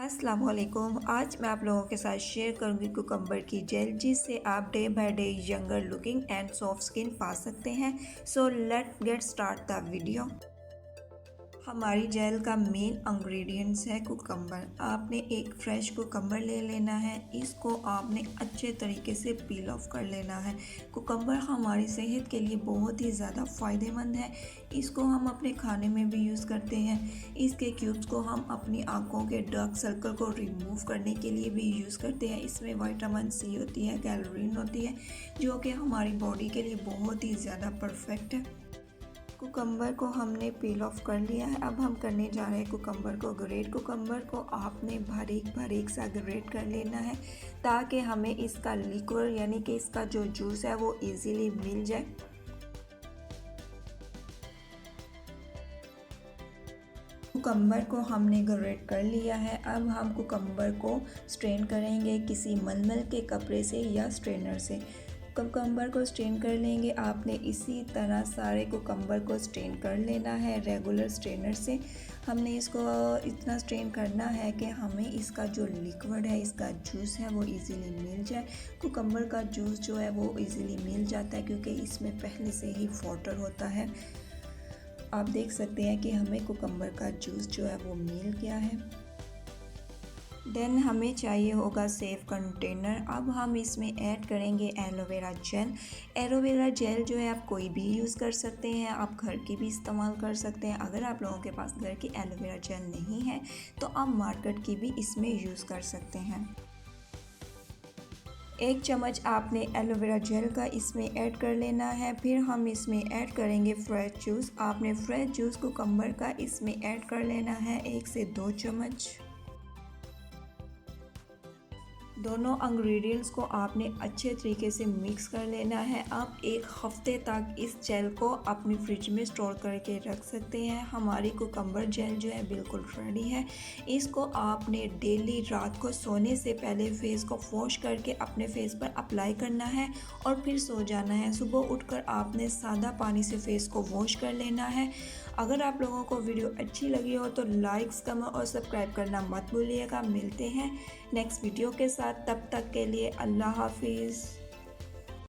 अस्सलाम वालेकुम। आज मैं आप लोगों के साथ शेयर करूंगी कुकम्बर की जेल जिससे आप day by day younger looking and soft skin पा सकते हैं। So let get start the video. हमारी जेल का मेन इंग्रेडिएंट्स है कुकम्बर। आपने एक फ्रेश कुकम्बर ले लेना है। इसको आपने अच्छे तरीके से पील ऑफ कर लेना है। कुकम्बर हमारी सेहत के लिए बहुत ही ज़्यादा फ़ायदेमंद है। इसको हम अपने खाने में भी यूज़ करते हैं। इसके क्यूब्स को हम अपनी आँखों के डार्क सर्कल को रिमूव करने के लिए भी यूज़ करते हैं। इसमें विटामिन सी होती है, कैलोरीन होती है, जो कि हमारी बॉडी के लिए बहुत ही ज़्यादा परफेक्ट है। कुकम्बर को हमने पील ऑफ कर लिया है। अब हम करने जा रहे हैं कुकम्बर को ग्रेट। कुकम्बर को आपने बारीक बारीक सा ग्रेट कर लेना है ताकि हमें इसका लिक्विड यानी कि इसका जो जूस है वो इजीली मिल जाए। कुकम्बर को हमने ग्रेट कर लिया है। अब हम कुकम्बर को स्ट्रेन करेंगे किसी मलमल के कपड़े से या स्ट्रेनर से। कुकम्बर को स्ट्रेन कर लेंगे। आपने इसी तरह सारे कुकम्बर को स्ट्रेन कर लेना है रेगुलर स्ट्रेनर से। हमने इसको इतना स्ट्रेन करना है कि हमें इसका जो लिक्विड है, इसका जूस है वो इजीली मिल जाए। कुकम्बर का जूस जो है वो इजीली मिल जाता है क्योंकि इसमें पहले से ही वाटर होता है। आप देख सकते हैं कि हमें कुकम्बर का जूस जो है वो मिल गया है। देन हमें चाहिए होगा सेफ कंटेनर। अब हम इसमें ऐड करेंगे एलोवेरा जेल। एलोवेरा जेल जो है आप कोई भी यूज़ कर सकते हैं, आप घर की भी इस्तेमाल कर सकते हैं। अगर आप लोगों के पास घर की एलोवेरा जेल नहीं है तो आप मार्केट की भी इसमें यूज़ कर सकते हैं। 1 चम्मच आपने एलोवेरा जेल का इसमें ऐड कर लेना है। फिर हम इसमें ऐड करेंगे फ्रेश जूस। आपने फ्रेश जूस कुकम्बर का इसमें ऐड कर लेना है 1 से 2 चम्मच। दोनों इंग्रेडिएंट्स को आपने अच्छे तरीके से मिक्स कर लेना है। आप 1 हफ्ते तक इस जेल को अपनी फ्रिज में स्टोर करके रख सकते हैं। हमारी कुकम्बर जेल जो है बिल्कुल रेडी है। इसको आपने डेली रात को सोने से पहले फेस को वॉश करके अपने फेस पर अप्लाई करना है और फिर सो जाना है। सुबह उठकर आपने सादा पानी से फेस को वॉश कर लेना है। अगर आप लोगों को वीडियो अच्छी लगी हो तो लाइक्स, कमेंट और सब्सक्राइब करना मत भूलिएगा। मिलते हैं नेक्स्ट वीडियो के साथ, तब तक के लिए अल्लाह हाफिज़।